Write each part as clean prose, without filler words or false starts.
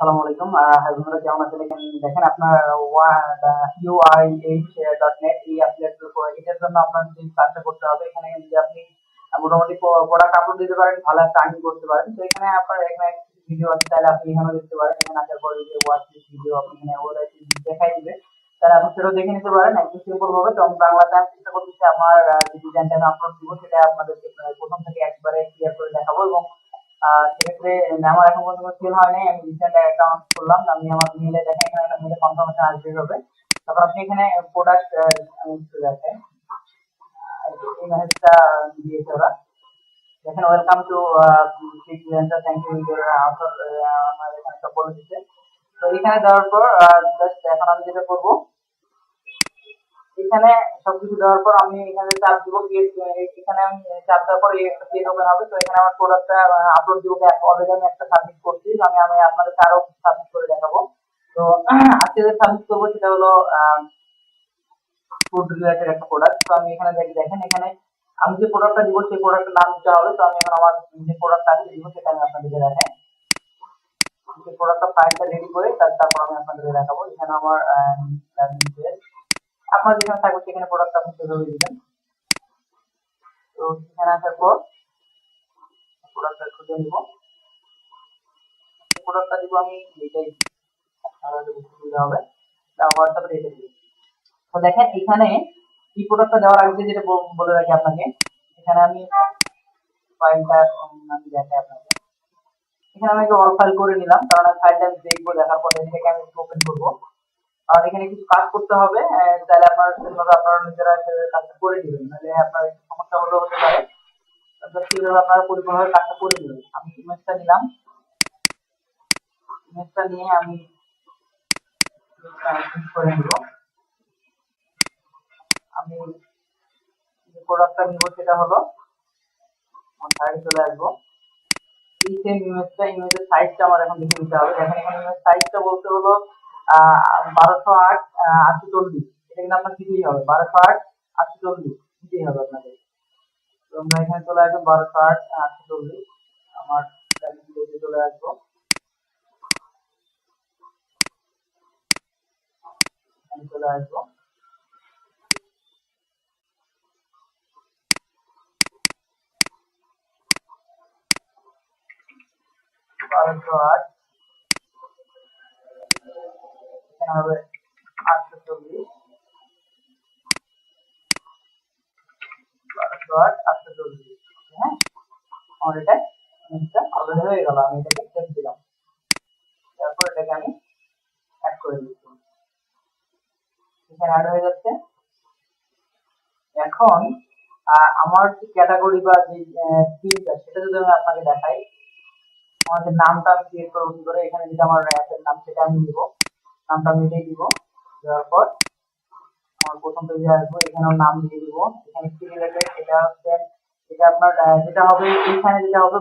আসসালামু আলাইকুম। বন্ধুরা কেমন আছেন? দেখেন আপনার UIH.net এই এটার জন্য আপনার যে কাজটা করতে হবে, এখানে যে আপনি মোটামুটি প্রোডাক্ট আপলোড দিতে পারেন, ভালো একটা আর্নিং করতে পারেন। তো এখানে আপনার এখানে ভিডিও আছে, তাহলে আপনি এখানেও দেখতে পারেন। এখানে আসার পরে যে ওয়াচ ভিডিও আপনি এখানে দেখাই দিবে, তাহলে আপনি সেটা দেখে নিতে পারেন একদম সিম্পল ভাবে। তো আমি বাংলাতে আমি চেষ্টা করতেছি আমার যে ডিজাইনটা আমি আপলোড দিব সেটা আপনাদেরকে প্রথম থেকে একবারে ক্লিয়ার করে দেখাবো। এবং সেক্ষেত্রে আমার এখন পর্যন্ত সেল হয় নাই। আমি রিসেন্ট অ্যাকাউন্ট করলাম, আমি আমার মেলে দেখেন এখানে একটা মেলে কনফার্মেশন আসবে হবে। তারপর আপনি এখানে প্রোডাক্ট আমি একটু দেখাই, এই মেসেজটা দিয়েছে ওরা। দেখেন welcome to freelancer, thank you your offer, আমার এখানে সব বলে দিচ্ছে। তো এখানে দেওয়ার পর জাস্ট এখন আমি যেটা করব, এখানে সবকিছু দেওয়ার পর আমি এখানে চাপ দিব, এখানে আমি চাপ দেওয়ার পর একটা পেজ ওপেন হবে। তো এখানে আমার প্রোডাক্টটা আপলোড দিব। অলরেডি আমি একটা সাবমিট করছি, আমি আমি আপনাদের আরো সাবমিট করে দেখাবো। তো আজকে যে সাবমিট করবো সেটা হলো ফুড রিলেটেড একটা প্রোডাক্ট। তো আমি এখানে দেখেন এখানে আমি যে প্রোডাক্টটা দিব সেই প্রোডাক্টের নাম দিতে হবে। তো আমি এখন আমার যে প্রোডাক্টটা আজকে দিব সেটা আমি আপনাদেরকে দেখাই। সেই প্রোডাক্টটা ফাইলটা রেডি করে তারপর আমি আপনাদেরকে দেখাবো। এখানে আমার আপনার যেখানে থাকবে সেখানে প্রোডাক্ট আপনি সেভাবে দিবেন। তো সেখানে আসার পর প্রোডাক্টটা খুঁজে নিব। প্রোডাক্টটা দিব আমি এটাই, তাহলে বুঝতে সুবিধা হবে। তারপর তারপরে এটা দিব। তো দেখেন এখানে এই প্রোডাক্টটা দেওয়ার আগে যেটা বলে রাখি আপনাকে, এখানে আমি ফাইলটা আমি দেখাই আপনাকে। এখানে আমি অল ফাইল করে নিলাম, কারণ আমি ফাইলটা দেখবো, দেখার পর এটাকে আমি ওপেন করবো। কারণ এখানে কিছু কাজ করতে হবে, তাহলে আপনারা নিজেরা কাজটা করে দিবেন, নাহলে আপনার একটু সমস্যা হতে পারে। কিভাবে আপনারা পরিপূর্ণভাবে কাজটা করে দিবেন। আমি ইমেজটা নিলাম, ইমেজটা নিয়ে আমি ক্লিক করে নিব। আমি যে প্রোডাক্টটা নিব সেটা হলো আমার সাইডে চলে আসবো। এই সেম ইমেজটা, ইমেজের সাইজটা আমার এখন দেখে নিতে হবে। দেখেন এখানে ইমেজ সাইজটা বলতে হলো 1208 840। এটা কিন্তু আপনার দিতেই হবে, 1208 840 দিতেই হবে আপনাদের। তো আমরা এখানে চলে আসবো 1208 840, আমার চলে আসবো। এখানে চলে আসবো, 1208 এখানে হবে 840, 1208 840। হ্যাঁ, আমার এটা অলরেডি হয়ে গেল। আমি এটাকে সেভ দিলাম, তারপর এটাকে আমি অ্যাড করে দিচ্ছি। এখানে অ্যাড হয়ে যাচ্ছে। এখন আমার যে ক্যাটাগরি বা যে থিমটা সেটা যদি আমি আপনাকে দেখাই, আমাদের নামটা আমি ক্রিয়েট করবো কি করে। এখানে যেটা আমার অ্যাপের নাম সেটা আমি দিব, নামটা আমি এটাই দিব। দেওয়ার পর আমার প্রথম পেজে আসবো, এখানেও নাম দিয়ে দিব। এখানে কি রিলেটেড এটা হচ্ছে, এটা আপনার যেটা হবে এখানে যেটা হবে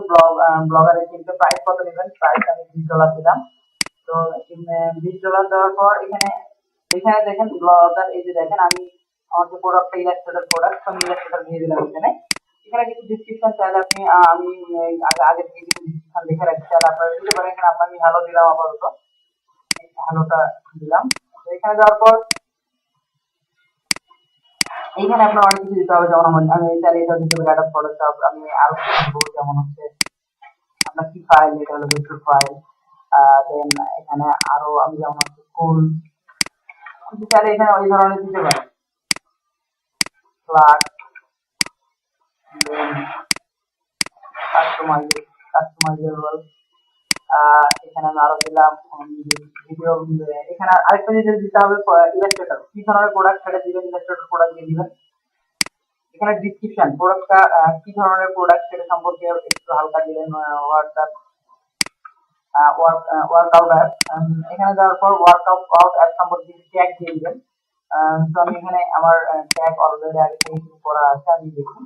ব্লগারের কিন্তু প্রাইস কত নেবেন, প্রাইস আমি $20 দিলাম। তো $20 দেওয়ার পর এখানে এখানে দেখেন ব্লগার, এই যে দেখেন আমি আমার যে প্রোডাক্টটা ইলাস্ট্রেটর প্রোডাক্ট, আমি ইলাস্ট্রেটর দিয়ে দিলাম এখানে। এখানে কিছু ডিসক্রিপশন চাইলে আপনি আমি আগে আগে থেকে কিছু ডিসক্রিপশন লিখে রাখছি, তাহলে আপনারা দিতে পারেন। এখানে আপনাকে হ্যালো দিলাম, আপাতত হ্যালোটা দিলাম। তো এখানে দেওয়ার পর এইখানে আপনার অনেক কিছু দিতে হবে, যেমন আমি চাইলে এটা দিতে পারি, একটা ফটোশপ আমি আরো কিছু দিব, যেমন হচ্ছে আপনার কি ফাইল, এটা হলো ভেক্টর ফাইল। দেন এখানে আরো আমি যেমন হচ্ছে স্কুল, আমি চাইলে এখানে ওই ধরনের দিতে পারি, ক্লাস, দেন কাস্টমাইজেবল। এখানে আমি আরো দিলাম ভিডিও। এখানে আরেকটা জিনিস দিতে হবে, ইলাস্ট্রেটর কি ধরনের প্রোডাক্ট সেটা দিবেন, ইলাস্ট্রেটর প্রোডাক্ট দিয়ে দিবেন। এখানে ডিসক্রিপশন প্রোডাক্টটা কি ধরনের প্রোডাক্ট সেটা সম্পর্কে একটু হালকা দিলেন। হোয়াটসঅ্যাপ ওয়ার্কআউট অ্যাপ, এখানে দেওয়ার পর ওয়ার্কআউট অ্যাপ সম্পর্কে ট্যাগ দিয়ে দিবেন। তো আমি এখানে আমার ট্যাগ অলরেডি আগে থেকে কিছু করা আছে, আমি দেখি।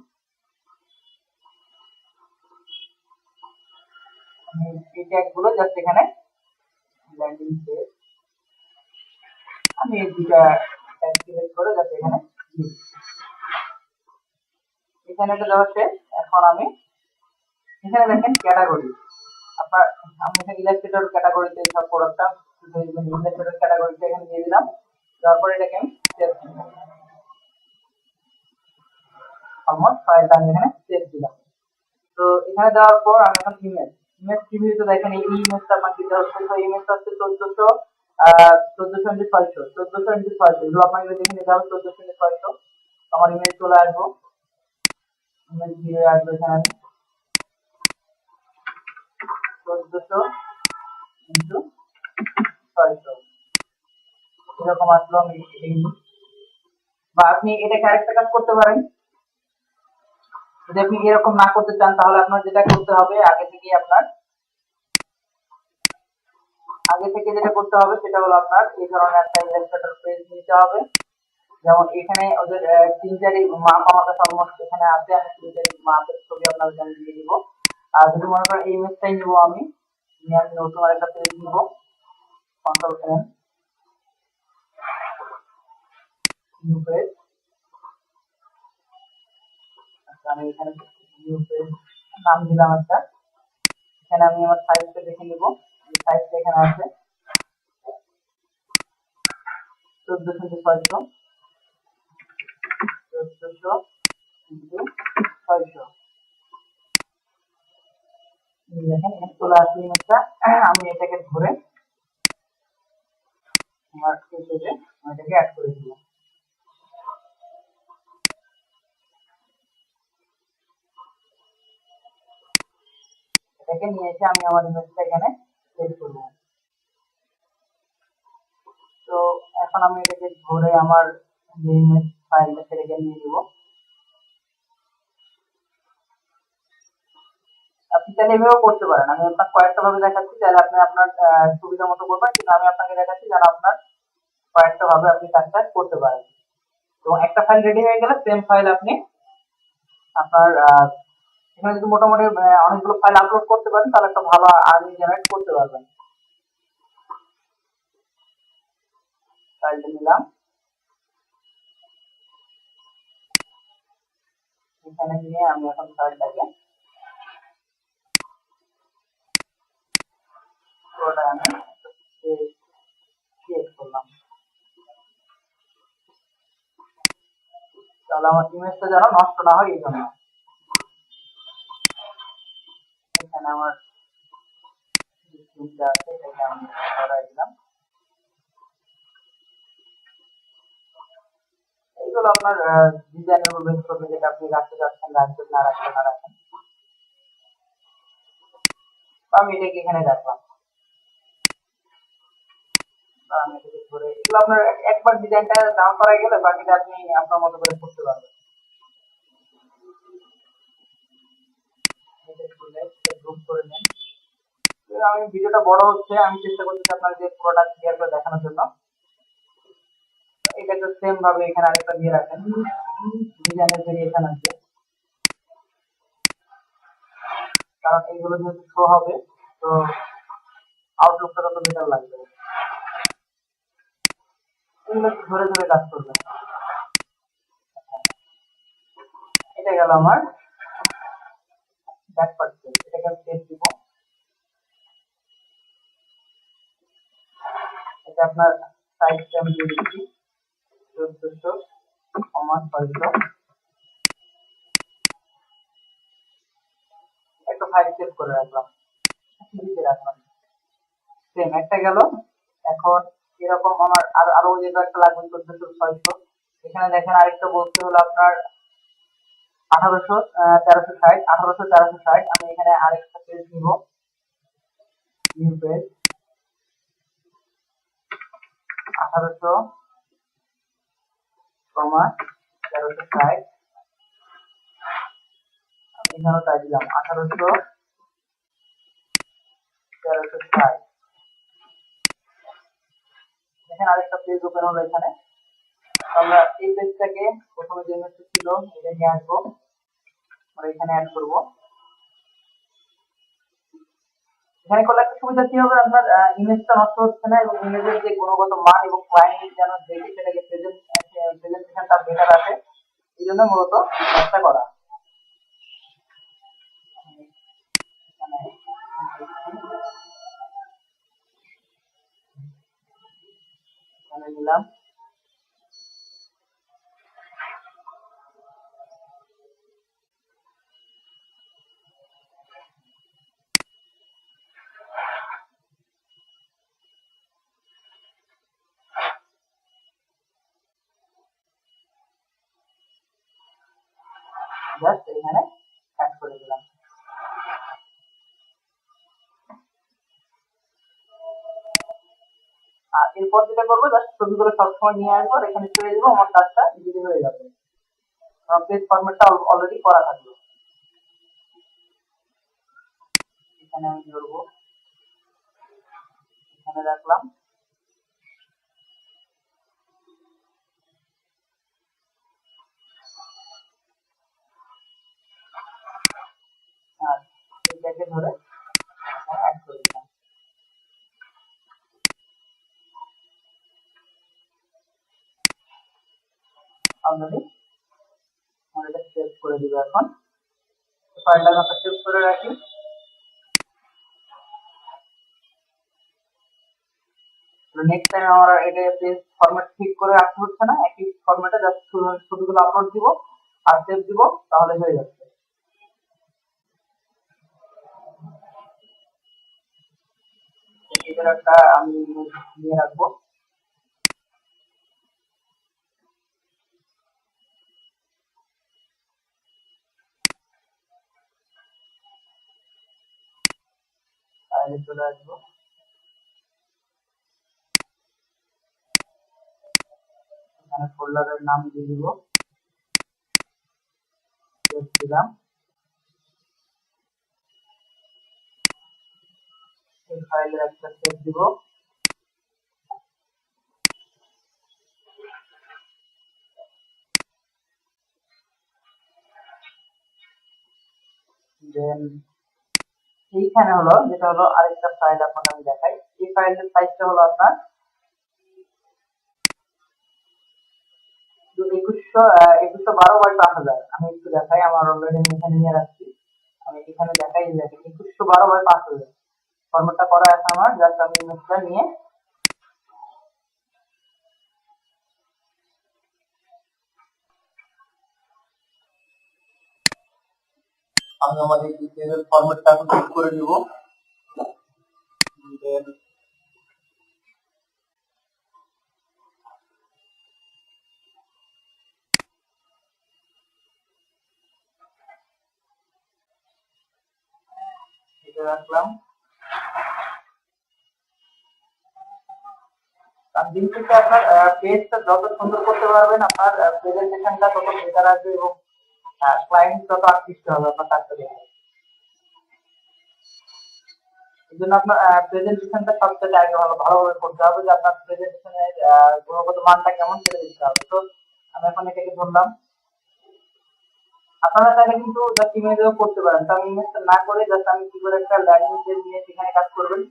আমি এই ট্যাগ গুলো জাস্ট এখানে ল্যান্ডিং পেজ, আমি এই দুটা ট্যাগ সিলেক্ট করে জাস্ট এখানে দিই। এখানে এটা দেওয়া শেষ। এখন আমি এখানে দেখেন ক্যাটাগরি, আপনার আমি এখানে ইলাস্ট্রেটর ক্যাটাগরিতে সব প্রোডাক্টটা ইলাস্ট্রেটর ক্যাটাগরিতে এখানে দিয়ে দিলাম। তারপরে এটাকে আমি সেভ দিব। অলমোস্ট ফাইলটা আমি এখানে সেভ দিলাম। তো এখানে দেওয়ার পর আমি এখন ইমেজ প্রিভিউতে দেখেন এই ইমেজটা আপনাকে দিতে হচ্ছে। তো ইমেজটা হচ্ছে 1400 এগুলো আপনাকে দেখে নিতে হবে। 1400 আমার ইমেজ চলে আসবো, ইমেজ দিয়ে আসবো এখানে আমি 1400 এরকম আসলো। আমি এই বা আপনি এটাকে আরেকটা কাজ করতে পারেন। যদি আপনি এরকম না করতে চান তাহলে আপনার যেটা করতে হবে আগে থেকে যেটা করতে হবে সেটা হলো আপনার এই ধরনের একটা ইলাস্ট্রেটর পেজ নিতে হবে। যেমন এখানে ওদের 3-4 মাপ আমার কাছে অলমোস্ট এখানে আছে। আমি 3-4 মাপের ছবি আপনাদের জন্য দিয়ে দিব। আর যদি মনে করেন এই ইমেজটাই নিব আমি নতুন আরেকটা পেজ নিব, কন্ট্রোল এন, নিউ পেজ। আমি এখানে নিউ পেজ নাম দিলাম একটা। এখানে আমি আমার সাইজটা দেখে নিব। সাইজটা এখানে আছে 1400 ইন্টু 600। দেখেন এখানে চলে আসছে ইমেজটা। আমি এটাকে ধরে আমার পেজে আমি এটাকে অ্যাড করে দিলাম। এটাকে নিয়ে এসে আমি আমার ইমেজটা এখানে সেভ করব। তো এখন আমি এটাকে ধরে আমার যে ইমেজ ফাইলটা সেটাকে নিয়ে নিব। আপনি চাইলে এভাবেও করতে পারেন। আমি আপনার কয়েকটা ভাবে দেখাচ্ছি, চাইলে আপনি আপনার সুবিধা মতো করবেন, কিন্তু আমি আপনাকে দেখাচ্ছি যেন আপনার কয়েকটা ভাবে আপনি কাজটা করতে পারেন। এবং একটা ফাইল রেডি হয়ে গেলে সেম ফাইল আপনি আপনার এখানে যদি মোটামুটি অনেকগুলো ফাইল আপলোড করতে পারেন তাহলে একটা ভালো আর্নিং জেনারেট করতে পারবেন। ফাইলটা নিলাম, এখানে নিয়ে আমি এখন ফাইলটাকে পুরোটা আমি ক্রিয়েট করলাম। তাহলে আমার ইমেজটা যেন নষ্ট না হয় এই জন্য এখানে আমার স্ক্রিনটা আছে, এটাকে আমি সরাই দিলাম। এইগুলো আপনার ডিজাইনের উপর বেস করবে, যেটা আপনি রাখতে চাচ্ছেন রাখবেন, না রাখবেন না রাখেন। আমি এটাকে এখানে রাখলাম। আমি এটাকে ধরে এগুলো আপনার একবার ডিজাইনটা দাম করা গেলে বাকিটা আপনি আপনার মতো করে করতে পারবেন। এটা খুলে গ্রুপ করে নেন। আমি ভিডিওটা বড় হচ্ছে, আমি চেষ্টা করতেছি আপনাদের প্রোডাক্ট ক্লিয়ার করে দেখানোর জন্য। এটাকে সেম ভাবে এখানে আরেকটা দিয়ে রাখেন, ডিজাইনের ভেরিয়েশন আছে, কারণ এইগুলো যেহেতু শো হবে তো আউটলুকটা তত বেটার লাগবে। এগুলো ধরে ধরে কাজ করবেন। এটা গেল আমার ব্যাক পার্ট। এটাকে আমি সেভ দিব। এটা আপনার সাইজটা আমি দিয়ে দিচ্ছি 1400, একটা ফাইল সেভ করে রাখলাম, লিখে রাখলাম। সেম একটা গেল। এখন এরকম আমার আরো যেটা একটা লাগবে 1400। এখানে দেখেন আরেকটা বলতে হলো আপনার 1860। আমি এখানে আরেকটা পেজ নিব, নিউ পেজ 1800, 1360। আমি এখানে তাই দিলাম 1800, 1360। দেখেন আরেকটা পেজ ওপেন হলো এখানে। আমরা এই পেজটাকে প্রথমে যে ইমেজটা ছিল এটা নিয়ে আসবো, আমরা এখানে অ্যাড করব। এখানে করলে একটা সুবিধা কি হবে, আপনার ইমেজটা নষ্ট হচ্ছে না এবং ইমেজের যে গুণগত মান এবং ক্লায়েন্ট যেন দেখে সেটাকে প্রেজেন্টেশনটা বেটার আসে, এই জন্য মূলত কাজটা করা। এখানে নিলাম। জাস্ট এখানে অ্যাড করে দিলাম। আর এরপর যেটা করবো, জাস্ট ছবিগুলো সবসময় নিয়ে আসবো, এখানে ছেড়ে দেবো, আমার কাজটা ইজিলি হয়ে যাবে। পেজ ফরম্যাটটা অলরেডি করা থাকবে। এখানে আমি ধরবো, এখানে রাখলাম। আর এইটাকে ধরে অ্যাড করে দিলাম। অলরেডি আমরা এটা সেভ করে দিব। এখন ফাইলটা আমরা সেভ করে রাখি। নেক্সট টাইম আমার এটা পেজ ফরম্যাট ঠিক করে রাখতে হচ্ছে না, একই ফরম্যাটে জাস্ট ছবিগুলো আপলোড দিব আর সেভ দিব, তাহলে হয়ে যাচ্ছে। এটার একটা আমি নিয়ে রাখবো। ফাইলে চলে আসবো, এখানে ফোল্ডারের নাম দিয়ে দিব, সেভ দিলাম। এই ফাইলের একটা সেভ দিব। দেন এইখানে হলো যেটা হলো আরেকটা ফাইল আপনাকে আমি দেখাই। এই ফাইলের সাইজটা হলো আপনার 2112 বাই 5000। আমি একটু দেখাই, আমার অলরেডি আমি এখানে নিয়ে রাখছি। আমি এখানে দেখাই, দেখেন 2112 বাই 5000 ফরম্যাটটা করা আছে আমার। জাস্ট আমি ইমেজটা নিয়ে আমি আমাদের ডিটেইলস ফরম্যাটটা এখন ঠিক করে নিব। দেন এটা রাখলাম। আর দিন শেষে আপনার পেজটা যত সুন্দর করতে পারবেন, আপনার প্রেজেন্টেশনটা তত বেটার আসবে এবং ক্লায়েন্ট তত আকৃষ্ট হবে আপনার কাজটা দেখে। এই জন্য আপনার প্রেজেন্টেশনটা সবচেয়ে আগে ভালোভাবে করতে হবে, যে আপনার প্রেজেন্টেশনের গুণগত মানটা কেমন সেটা দেখতে হবে। তো আমি এখন এটাকে ধরলাম। আপনারা চাইলে কিন্তু জাস্ট ইমেজেও করতে পারেন। তো আমি ইমেজটা না করে জাস্ট আমি কি করে একটা ল্যান্ডিং পেজ নিয়ে সেখানে কাজ করবেন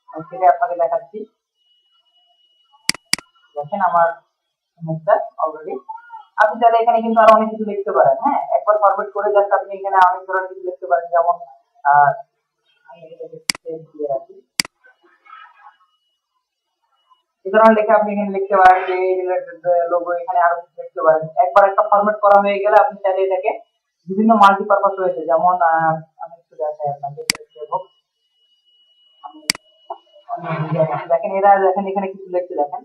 আমি সেটাই আপনাকে দেখাচ্ছি। দেখেন আমার ইমেজটা অলরেডি। আপনি চাইলে এখানে কিন্তু আরো অনেক কিছু লিখতে পারেন। হ্যাঁ, একবার ফরম্যাট করে জাস্ট আপনি এখানে অনেক ধরনের কিছু লিখতে পারেন, যেমন আমি এটাকে সেভ দিয়ে রাখি। এই ধরনের লিখে আপনি এখানে লিখতে পারেন যে রিলেটেড লোগো, এখানে আরো কিছু লিখতে পারেন। একবার একটা ফরম্যাট করা হয়ে গেলে আপনি চাইলে এটাকে বিভিন্ন মাল্টিপারপাস হয়েছে, যেমন আমি একটু দেখাই আপনাকে। আমি দেখেন, এরা দেখেন এখানে কিছু লিখতে, দেখেন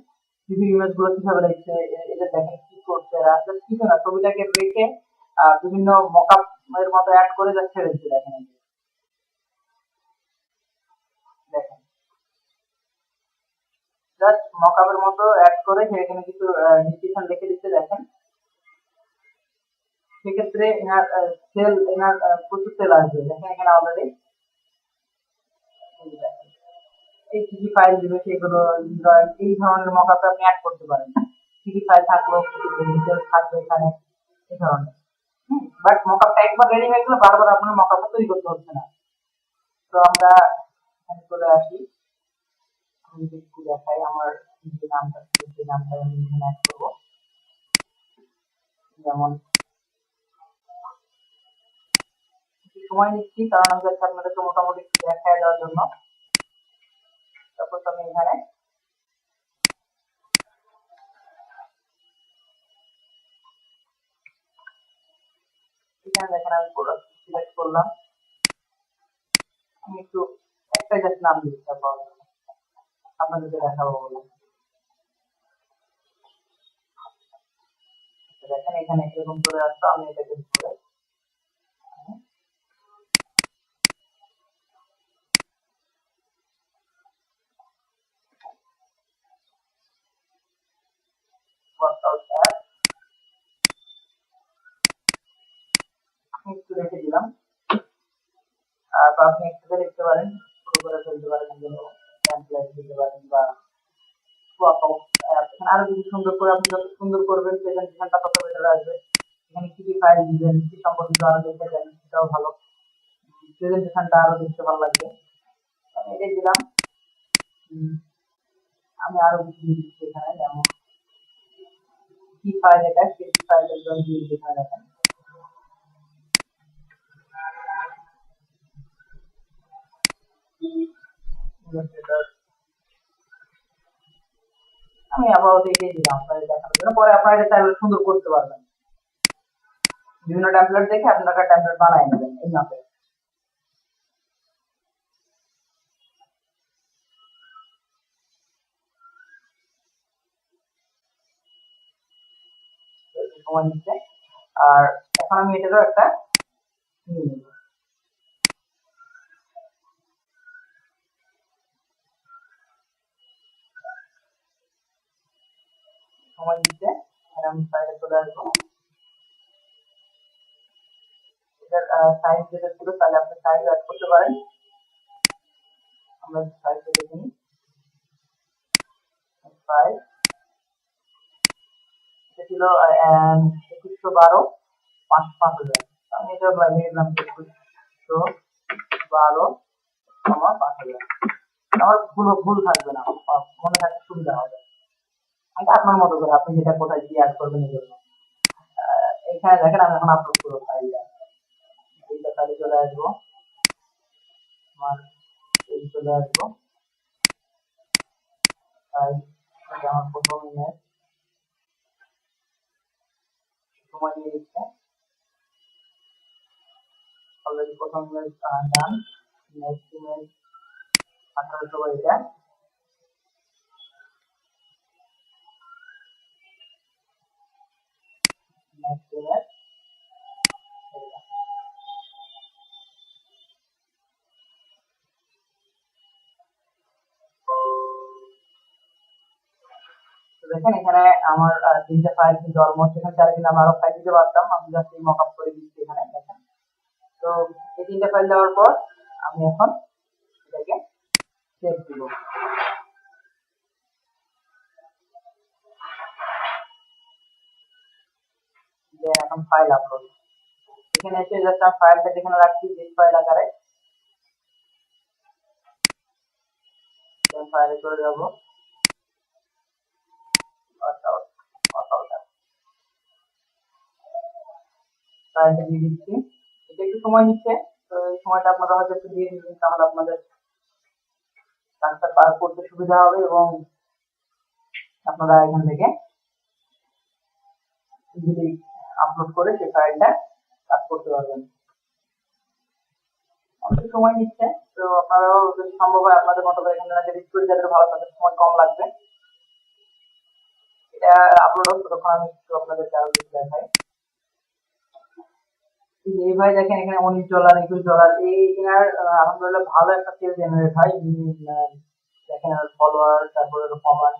টিভি ইমেজ গুলো কিভাবে লিখছে, এদের দেখেন কি করছে এরা। কিছু না, ছবিটাকে রেখে বিভিন্ন মকআপ এর মতো অ্যাড করে যা ছেড়ে দিচ্ছে। দেখেন দেখেন জাস্ট মকআপের মতো অ্যাড করে এখানে কিছু ডিসক্রিপশন লিখে দিচ্ছে। দেখেন সেক্ষেত্রে এনার সেল, এনার প্রচুর সেল আসবে। দেখেন এখানে অলরেডি এই কি কি ফাইল দিবে সেগুলো, এই ধরনের মকআপ আপনি অ্যাড করতে পারেন। কি কি ফাইল থাকলো, কি কি ডিটেইলস থাকবে এখানে, এই ধরনের। বাট মকআপটা একবার রেডি হয়ে গেলে বারবার আপনার মকআপটা তৈরি করতে হচ্ছে না। তো আমরা এখানে চলে আসি। আমি যদি একটু দেখাই আমার যে নামটা আমি এখানে অ্যাড করবো, যেমন সময় নিচ্ছি কারণ আমি যাচ্ছি আপনাদেরকে মোটামুটি একটু দেখায় দেওয়ার জন্য। তারপর আমি এখানে দেখেন আমি প্রোডাক্ট সিলেক্ট করলাম। আমি একটু একটা জাস্ট নাম দিচ্ছি, তারপর আপনাদেরকে দেখাবো বলে। দেখেন এখানে এরকম করে আসতো, আমি এটাকে ধরে ওয়ার্কআউট অ্যাপ আমি একটু রেখে দিলাম। বা আপনি একসাথে লিখতে পারেন, শুরু করে ফেলতে পারেন, টেমপ্লেট দিতে পারেন বা ওয়ার্কআউট অ্যাপ। এখানে আরো যদি সুন্দর করে আপনি যত সুন্দর করবেন প্রেজেন্টেশনটা তত বেটার আসবে। এখানে কি কি ফাইল দিবেন, কি সম্পর্কিত আরো দেখে দেন, সেটাও ভালো, প্রেজেন্টেশনটা আরো দেখতে ভালো লাগবে। আমি এটাই দিলাম। আমি আরো কিছু দিচ্ছি এখানে, যেমন কি ফাইল এটা, সেই ফাইলটা জয়েন দিয়ে এখানে দেখেন। আমি আপাতত এটাই দিলাম আপনাদের দেখানোর জন্য, পরে আপনারা এটা চাইলে সুন্দর করতে পারবেন। বিভিন্ন টেমপ্লেট দেখে আপনারা টেমপ্লেট বানায় নেবেন এই মাপে। সময় নিচ্ছে। আর এখন আমি এটারও একটা নিয়ে নেব। সময় নিচ্ছে, আর আমি সাইডে চলে আসবো। এটার সাইজ যেটা ছিল তাহলে আপনি সাইজ অ্যাড করতে পারেন। আমরা সাইজটা দেখে নিই। সাইজ এটা ছিল 2112 5,000। আমি এটা লিখলাম 2112,5,000। আমার ভুল থাকবে না, মনে থাকতে সুবিধা হবে। এটা আপনার মতো করে আপনি যেটা কোথায় কি অ্যাড করবেন এই জন্য। এখানে দেখেন আমি এখন আপলোড করবো ফাইলটা। এইটা ফাইলে চলে আসবো, আমার এই চলে আসবো ফাইল, আমার প্রথম ইমেজ সময় নিয়ে নিচ্ছে। অলরেডি প্রথম ইমেজ ডান। নেক্সট ইমেজ 1800 এটা। নেক্সট ইমেজ দেখেন এখানে আমার তিনটা ফাইল কিন্তু অলমোস্ট, এখানে চাইলে কিন্তু আমরা আরো ফাইল দিতে পারতাম, আমি জাস্ট এই মকআপ করে দিচ্ছি এখানে দেখেন। তো এই তিনটা ফাইল দেওয়ার পর আমি এখন এটাকে সেভ দিব। দেন এখন ফাইল আপলোড, এখানে এসে জাস্ট আমি ফাইলটা যেখানে রাখছি জিপ ফাইল আকারে, দেন ফাইলে চলে যাব। ফাইলটা দিয়ে দিচ্ছি। এটা একটু সময় নিচ্ছে, তো এই সময়টা আপনারা হয়তো একটু দিয়ে দিবেন, তাহলে আপনাদের কাজটা পার করতে সুবিধা হবে এবং আপনারা এখান থেকে ইজিলি আপলোড করে সেই ফাইলটা কাজ করতে পারবেন। অনেক সময় নিচ্ছে, তো আপনারাও যদি সম্ভব হয় আপনাদের মতো করে এখানে স্টুডেন্ট যাদের ভালো তাদের সময় কম লাগবে। এটা আপলোড হচ্ছে তখন আমি একটু আপনাদেরকে আরো কিছু দেখাই। এই ভাই দেখেন এখানে $19 $21 এই এনার আলহামদুলিল্লাহ ভালো একটা সেল জেনারেট হয়। দেখেন আর ফলোয়ার, তারপরে কমান্ড,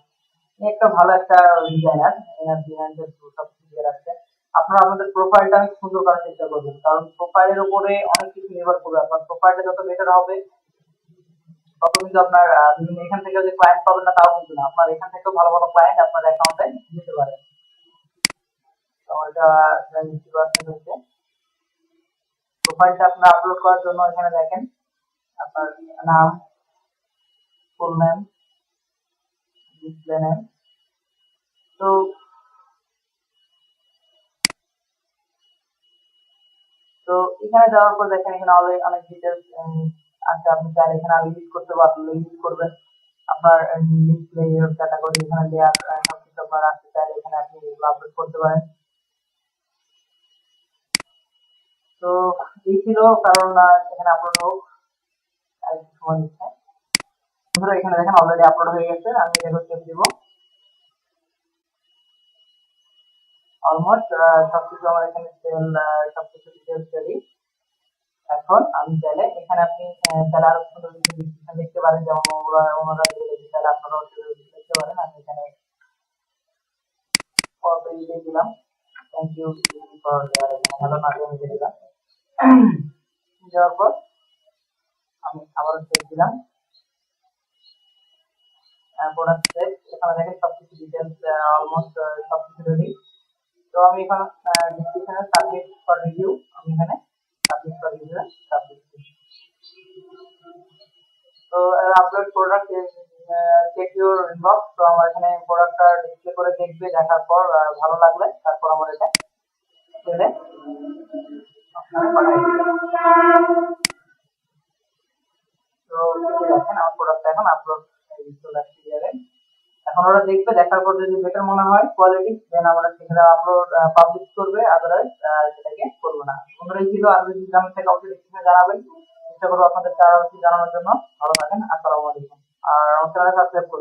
একটা ভালো একটা ডিজাইনার, এনার ডিজাইনটা সব কিছু দিয়ে রাখছে। আপনারা আপনাদের প্রোফাইলটা অনেক সুন্দর করার চেষ্টা করবেন, কারণ প্রোফাইলের উপরে অনেক কিছু নির্ভর করবে। আপনার প্রোফাইলটা যত বেটার হবে তত কিন্তু আপনার বিভিন্ন এখান থেকে যে ক্লায়েন্ট পাবেন না তাও কিন্তু না, আপনার এখান থেকেও ভালো ভালো ক্লায়েন্ট আপনার অ্যাকাউন্টে দিতে পারেন। তো এটা 90% হচ্ছে। প্রোফাইলটা আপনার আপলোড করার জন্য এখানে দেখেন আপনার নাম, ফুল নেম, ডিসপ্লে নেম। তো তো এখানে যাওয়ার পর দেখেন এখানে অনেক ডিটেলস আছে, আপনি চাইলে এখানে আরো ইউজ করতে পারবেন, ইউজ করবেন আপনার ডিসপ্লে ক্যাটাগরি, এখানে লেয়ার সবকিছু আপনার আছে, চাইলে এখানে আপনি এগুলো আপলোড করতে পারেন। তো এই ছিল কারণ এখানে আপলোড হোক, আর একটু সময় নিচ্ছে। বন্ধুরা এখানে দেখেন অলরেডি আপলোড হয়ে গেছে, আমি এটা সেভ দিব। অলমোস্ট সবকিছু আমার এখানে সেল, সবকিছু ডিটেলস রেডি। এখন আমি চাইলে এখানে আপনি চাইলে আরো সুন্দর কিছু ডিসক্রিপশন লিখতে পারেন, যেমন ওনারা চাইলে আপনারাও লিখতে পারেন। আমি এখানে ফর পেজে দিলাম, thank you for hello Nazim লিখে দিলাম। দেওয়ার পর আমি আবারও সেভ দিলাম, প্রোডাক্ট সেভ। এখানে দেখেন সবকিছু ডিটেলস অলমোস্ট সবকিছু রেডি। তো আমি এখন ডিসক্রিপশনে সাবমিট ফর রিভিউ, আমি এখানে সাবমিট ফর রিভিউ সাবমিট। তো upload product check your inbox. তো আমার এখানে প্রোডাক্টটা ডিসপ্লে করে দেখবে, দেখার পর ভালো লাগলে তারপর আমার এটা ছেড়ে আপনারা পাঠাই দিবেন। তো এই যে দেখেন আমার প্রোডাক্টটা এখন আপলোড চলে আসছে যাবে। এখন ওরা দেখবে, দেখার পর যদি বেটার মনে হয় কোয়ালিটি, দেন আমরা সেটা আপলোড পাবলিশ করবে, আদারওয়াইজ সেটাকে করবো না। বন্ধুরা এই ছিল, আর যদি জানার থেকে অবশ্যই ডিসক্রিপশনে জানাবেন, চেষ্টা করবো আপনাদের আরো কিছু জানানোর জন্য। ভালো থাকেন, আসসালামু আলাইকুম। আর আমার চ্যানেল সাবস্ক্রাইব করুন।